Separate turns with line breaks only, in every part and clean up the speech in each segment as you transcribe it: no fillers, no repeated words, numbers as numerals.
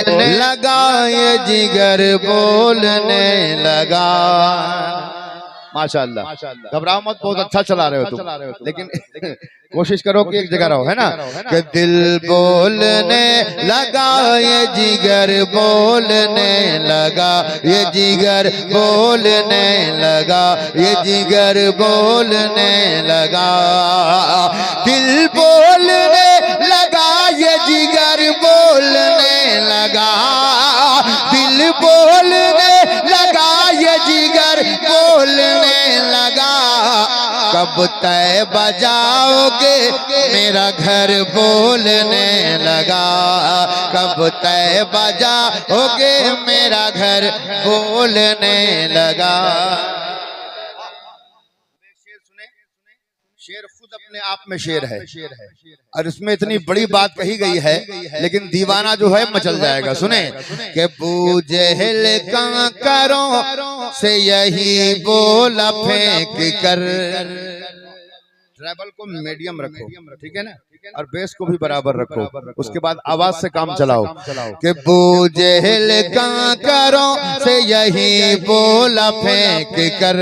लगा, ये जिगर बोलने लगा। माशाअल्लाह, घबराओ मत, बहुत अच्छा चला रहे हो तुम, लेकिन कोशिश करो कि एक जगह रहो, है ना। कि दिल बोलने लगा, ये जिगर बोलने लगा, ये जिगर बोलने लगा, ये जिगर बोलने लगा। दिल बोलने लगा, ये जिगर बोलने लगा, दिल बोलने लगा, ये जिगर बोलने लगा। कब तय बजाओगे मेरा घर बोलने लगा, कब तय बजाओगे मेरा घर बोलने लगा। शेर खुद अपने आप में शेर है, और इसमें इतनी बड़ी बात कही गई है, लेकिन दीवाना जो है मचल जाएगा। सुने कि बूझेल का करो से यही बोला फेंक कर। ट्रैवल को मीडियम रखो, ठीक है ना, और बेस को भी बराबर रखो, उसके बाद आवाज से काम चलाओ। कि बूझेल का करो से यही बोला फेंक कर,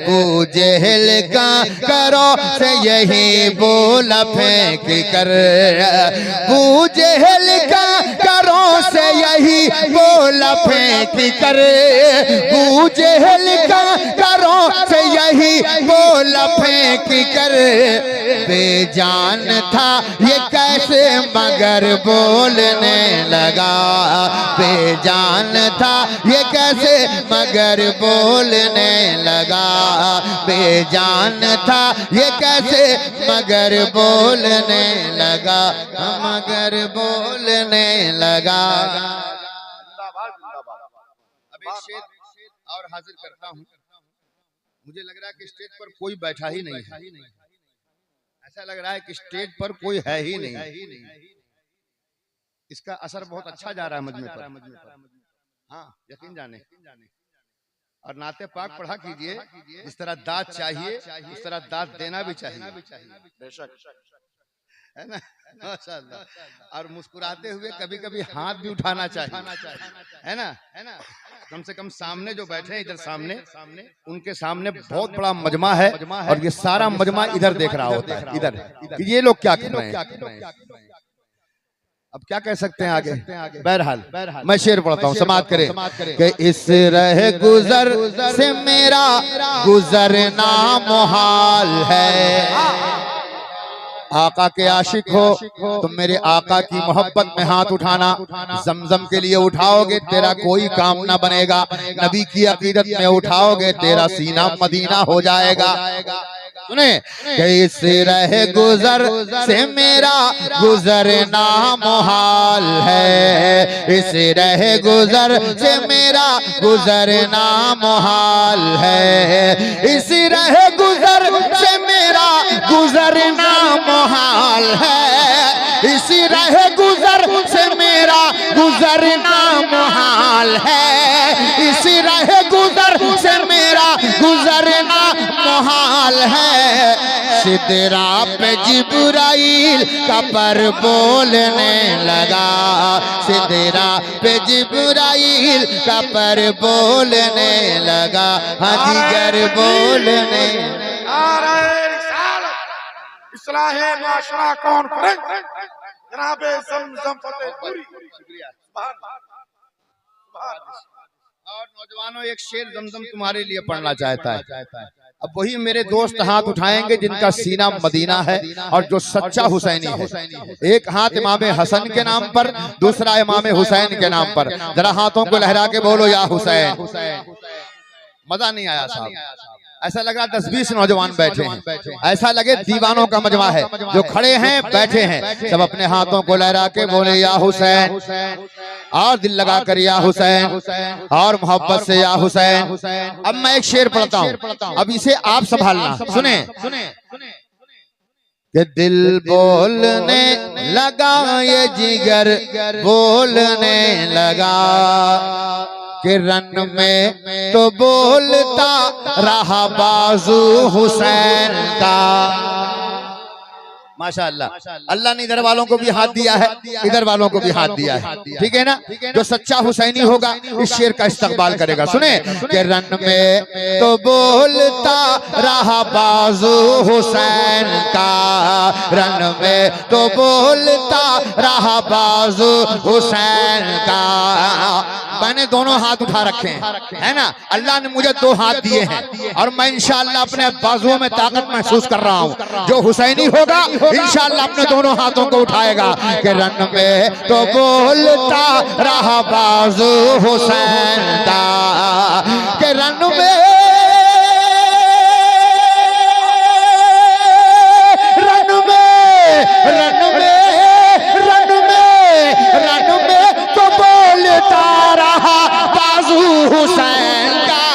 बूझेल का करो से यही बोला फेंक कर, बूझेल का करो से यही बोला फेंक कर, बूझेल का करो से यही बोला फेंक कर। बेजान था ये कैसे मगर बोलने लगा, बेजान था ये कैसे मगर बोलने लगा, बेजान था ये कैसे मगर बोलने लगा, मगर बोलने लगा। अब एक शेर और हाजिर करता हूँ। मुझे लग रहा है कि स्टेज पर कोई बैठा ही नहीं है, ऐसा लग रहा है कि स्टेज पर कोई है ही नहीं। इसका असर बहुत अच्छा जा रहा है मजमे पर, हाँ यकीन जाने। और नाते पाक पढ़ा कीजिए, जिस तरह दाद चाहिए उस तरह दाद देना भी चाहिए, बेशक, है ना, माशाअल्लाह। और मुस्कुराते हुए कभी कभी हाथ भी उठाना चाहिए, है ना। कम से कम सामने जो बैठे हैं इधर सामने, उनके सामने बहुत बड़ा मजमा है, और ये सारा मजमा इधर देख रहा होता है, इधर कि ये लोग क्या कर रहे हैं। अब क्या कह सकते हैं आगे। बहरहाल मैं शेर पढ़ता हूँ, समाप्त करें। कि इस रह गुजर से मेरा गुजरना मुहाल है। आका के आशिक हो तो मेरे आका की मोहब्बत में हाथ उठाना, जमजम के लिए उठाओगे तेरा कोई काम ना बनेगा, नबी की अकीदत में उठाओगे तेरा सीना मदीना हो जाएगा। सुने कि इस रह गुजर से मेरा गुजरना मुहाल है, इस रह गुजर से मेरा गुजरना मुहाल है, इस रह गुजर से मेरा गुजरना मुहाल है, इस रह गुजर से मेरा गुजरना मुहाल है, इस रह गुजर से मेरा गुजरना मुहाल है। सिदरा पे जिब्राइल का पर बोलने लगा, सिदरा पे जिब्राइल का पर बोलने लगा, हाँ जिगर बोलने।
इस्लाहे माशरा कॉन्फ्रेंस जनाबे ज़मज़म फतेहपुरी।
और नौजवानों, एक शेर ज़मज़म तुम्हारे लिए पढ़ना चाहता है। अब वही मेरे दोस्त हाथ उठाएंगे जिनका सीना मदीना है और जो सच्चा हुसैनी है। एक हाथ इमाम हसन के नाम पर, दूसरा इमाम हुसैन के नाम पर। जरा हाथों को लहरा के बोलो या हुसैन। मजा नहीं आया साहब, ऐसा लगा 10-20 नौजवान बैठे हैं, ऐसा लगे दीवानों का मजमा है। जो खड़े हैं बैठे हैं, सब अपने हाथों को लहरा के बोले या हुसैन, और दिल लगा कर या हुसैन, और मोहब्बत से या हुसैन। अब मैं एक शेर पढ़ता हूँ, अब इसे आप संभालना। सुने कि दिल बोलने लगा, ये जिगर बोलने लगा, कि रन में तो बोलता रहा बाजू हुसैन का, माशाअल्लाह। अल्लाह ने इधर वालों को भी हाथ दिया है, इधर वालों को भी हाथ दिया है, ठीक है ना। जो सच्चा हुसैनी होगा इस शेर का इस्तकबाल करेगा। सुने कि रन में तो बोलता रहा बाजू हुसैन का, रन में तो बोलता रहा बाजू हुसैन का। मैंने दोनों हाथ उठा रखे हैं, है ना। अल्लाह ने मुझे दो हाथ दिए हैं और मैं इंशाअल्लाह अपने बाजुओं में ताकत महसूस कर रहा हूँ। जो हुसैनी होगा इंशाअल्लाह अपने दोनों हाथों को उठाएगा कि रन में तो बोलता रहा बाजू हुसैन का, कि रन में तो बोलता रहा बाजू हुसैन का,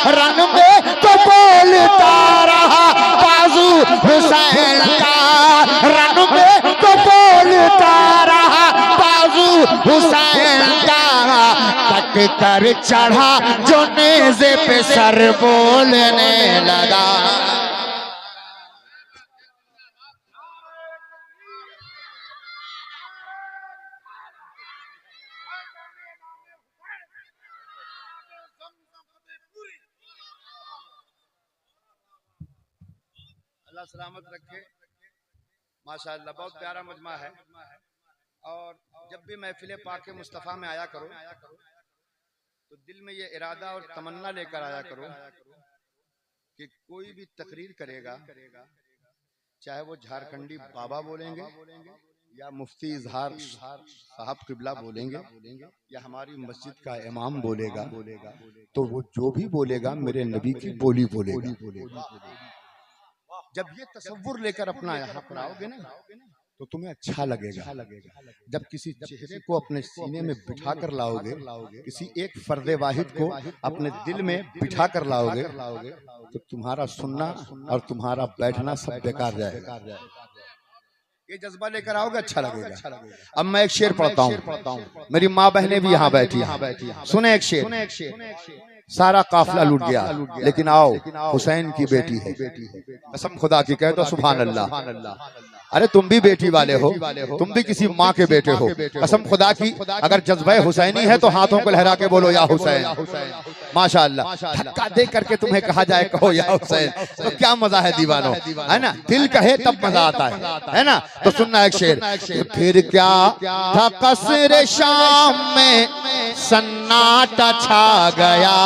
रन में तो बोलता रहा बाजू हुसैन का, रन में तो बोलता रहा बाजू हुसैन का। तक कर चढ़ा जो नेज़े पे सर बोलने लगा। अल्लाह सलामत रखे। माशाअल्लाह बहुत प्यारा मजमा है। और जब भी महफिल पाके मुस्तफ़ा में आया करो तो दिल में ये इरादा और तमन्ना लेकर आया करो कि कोई भी तकरीर करेगा, चाहे वो झारखंडी बाबा बोलेंगे या मुफ्ती इजहार साहब किबला बोलेंगे या हमारी मस्जिद का इमाम बोलेगा, तो वो जो भी बोलेगा मेरे नबी की बोली बोलेगा। जब ये तसव्वुर लेकर अपना यहाँ पर आओगे ना तो तुम्हें अच्छा लगेगा। जब किसी चेहरे को अपने सीने में बिठा कर लाओगे, किसी एक फर्दे वाहिद को अपने दिल में बिठा कर लाओगे, तो तुम्हारा सुनना और तुम्हारा बैठना सब बेकार जाएगा। ये जज्बा लेकर आओगे अच्छा लगेगा। अब मैं एक शेर पढ़ता हूँ, मेरी माँ बहनें भी यहाँ बैठी हैं, सुने एक शेर। सारा काफिला लूट गया लेकिन आओ हुसैन की बेटी है, कसम खुदा की कह दो सुभान अल्लाह। अरे तुम भी बेटी वाले हो, तुम भी किसी माँ के बेटे हो, कसम खुदा की। अगर जज्बा हुसैनी है तो हाथों को लहरा के बोलो या हुसैन। माशाअल्लाह। धक्का दे करके तुम्हें कहा जाए कहो या हुसैन, तो क्या मजा है दीवानों, है ना। दिल कहे तब मजा आता है ना। तो सुनना एक शेर। फिर क्या था कसरे शाम में सन्नाटा छा गया।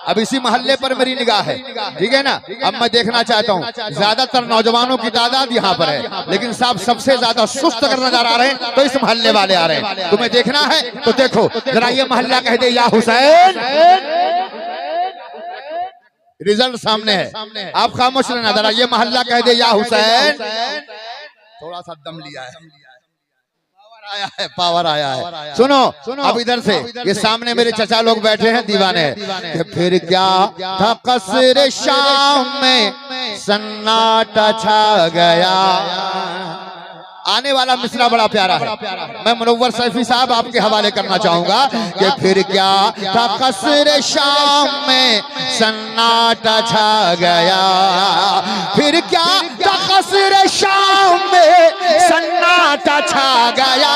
अब इसी मोहल्ले पर मेरी निगाह है, ठीक है ना। अब मैं देखना चाहता हूँ, ज्यादातर नौजवानों की तादाद यहाँ पर है, लेकिन साहब सबसे ज्यादा सुस्त अगर नजर आ रहे हैं तो इस मोहल्ले वाले आ रहे हैं। तुम्हें देखना है तो देखो जरा, ये मोहल्ला कह दे या हुसैन। रिजल्ट सामने है, आप खामोश रहना। जरा ये मोहल्ला कह दे या हुसैन। थोड़ा सा दम लिया है, आया है, पावर आया है। सुनो अब इधर से, ये सामने मेरे चचा लोग बैठे हैं दीवाने। फिर क्या था कसरे शाम में सन्नाटा छा गया। आने वाला मिसरा बड़ा प्यारा है, मैं मुनव्वर सैफी साहब आपके हवाले करना चाहूंगा कि फिर क्या था कसरे शाम में सन्नाटा छा गया। फिर क्या था कसरे शाम में सन्नाटा छा गया।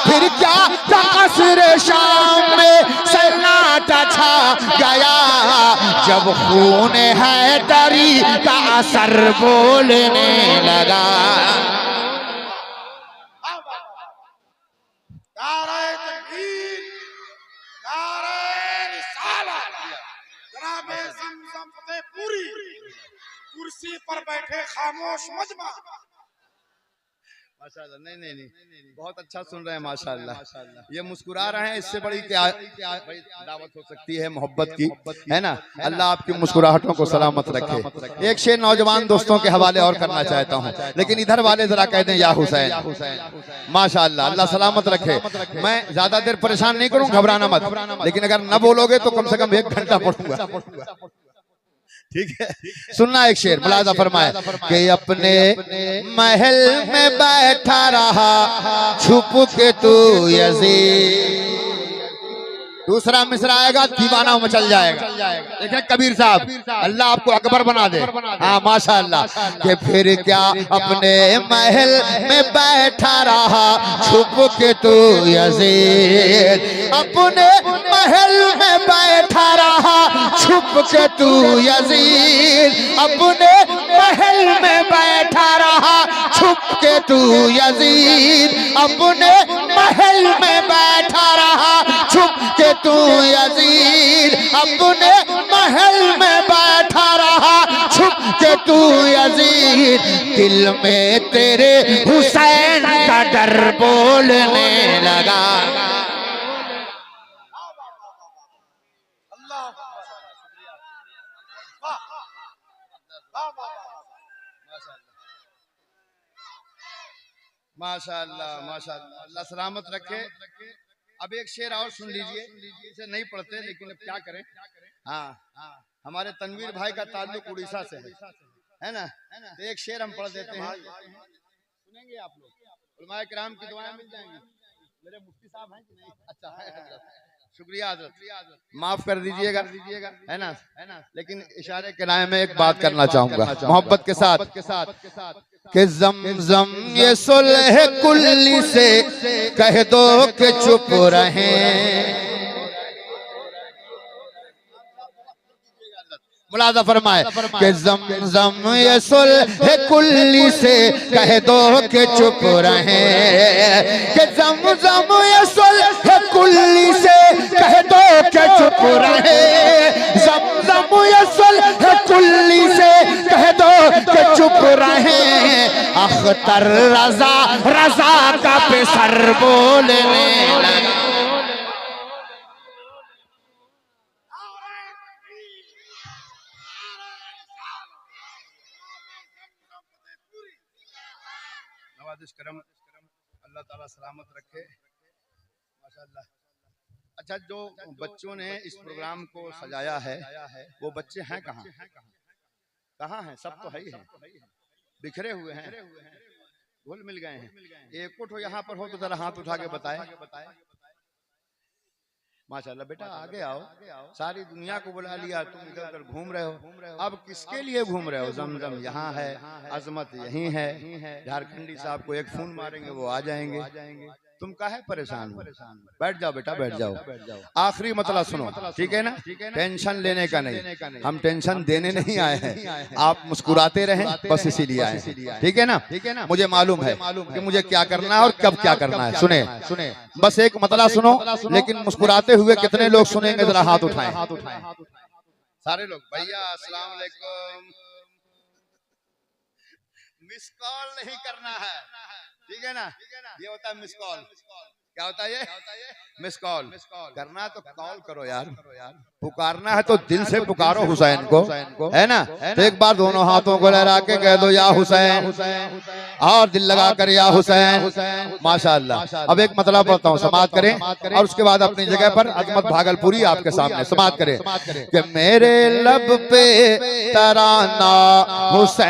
फिर क्या था कसरे शाम में सन्नाटा छा गया। जब खून है दरी का असर बोलने लगा।
कुर्सी पर बैठे खामोश मजमा।
माशाअल्लाह। नहीं बहुत अच्छा सुन रहे हैं माशाअल्लाह। ये मुस्कुरा रहे हैं, इससे बड़ी क्या दावत हो सकती है मोहब्बत की, है ना। अल्लाह आपकी मुस्कुराहटों को सलामत रखे। एक शेर नौजवान दोस्तों के हवाले और करना चाहता हूँ, लेकिन इधर वाले जरा कह दें या हुसैन। माशाअल्लाह, अल्लाह सलामत रखे। मैं ज्यादा देर परेशान नहीं करूँ, घबराना मत, लेकिन अगर न बोलोगे तो कम से कम 1 घंटा पढ़ूंगा, ठीक है। सुनना एक शेर, मुलाजा फरमाए कि अपने महल में बैठा रहा छुप के तू यजीद। दूसरा मिसरा आएगा दीवाना मचल जाएगा। देखें कबीर साहब, अल्लाह आपको अकबर बना दे। हाँ माशाअल्लाह। कि फिर क्या अपने महल में बैठा रहा छुप के तू यजीद, अपने महल में बैठा रहा छुप के तू यजीद, अपने महल में बैठा रहा छुप के तू यजीद, अपने महल में बैठा रहा छुप के तू यजीद, अपने महल में बैठा रहा छुप के तू यजीद, दिल में तेरे हुसैन का डर बोलने लगा। माशाअल्लाह माशाअल्लाह, अल्लाह सलामत रखे। अब एक शेर और सुन लीजिए, इसे नहीं पढ़ते लेकिन अब क्या करें। हाँ, हमारे तनवीर भाई का ताल्लुक उड़ीसा से है ना, तो एक शेर हम पढ़ देते हैं, सुनेंगे आप लोग। उलमाए किराम की दुआएं मिल जाएंगी। मेरे मुफ्ती साहब हैं कि नहीं? अच्छा है, शुक्रिया हज़रत, माफ कर दीजिएगा है ना। लेकिन इशारे के राय में एक बात करना चाहूंगा मोहब्बत के साथ कि ज़मज़म ये सुलह कुल्ली से कह दो कि चुप रहें। मुलाज़ा फरमाए कि ज़मज़म ये सुलह कुल्ली से कह दो कि चुप रहें, कि ज़मज़म ये सुलह कुल्ली से कह दो कि चुप रहें, ज़मज़म ये सुलह कुल्ली से कह दो कि चुप रहें। अख्तर रज़ा रज़ा का पेसर बोलने लगा। करम अल्लाह ताला सलामत रखे माशाअल्लाह। अच्छा, जो बच्चों ने इस प्रोग्राम को सजाया है वो बच्चे हैं कहाँ हैं? सब तो है ही है, बिखरे हुए हैं, घुल मिल गए हैं। एक उठो यहाँ पर हो तो जरा हाथ उठा के बताए। माशाअल्लाह बेटा आगे आओ, सारी दुनिया को बुला लिया, तुम इधर उधर घूम रहे हो। अब किसके लिए घूम रहे हो? ज़मज़म यहाँ है, अजमत यहीं है। झारखंडी साहब को एक फोन मारेंगे वो आ जाएंगे। तुम काहे परेशान हो? बैठ जाओ बेटा, बैठ जाओ। आखिरी मतलब सुनो, ठीक है ना? टेंशन लेने का नहीं, हम टेंशन देने नहीं आए हैं, आप मुस्कुराते रहें बस इसीलिए आए हैं, ठीक है ना? मुझे मालूम है कि मुझे क्या करना है और कब क्या करना है। सुने बस एक मतलब सुनो, लेकिन मुस्कुराते हुए कितने लोग सुनेंगे? जरा हाथ उठाएं। सारे लोग। भैया अस्सलाम वालेकुम। मिस कॉल नहीं करना है, ठीक है ना? ये होता है मिस कॉल। क्या होता है ये? मिस कॉल करना तो कॉल करो यार, पुकारना है तो दिल से पुकारो हुसैन को, है ना? तो एक बार दोनों हाथों को लहरा के कह दो या हुसैन, और दिल लगा कर या हुसैन। माशाअल्लाह। अब एक मतलब बताता हूँ, समाअत करें और उसके बाद अपनी जगह पर अजमत भागलपुरी आपके सामने समाअत करें कि मेरे लब पे तराना हुसैन।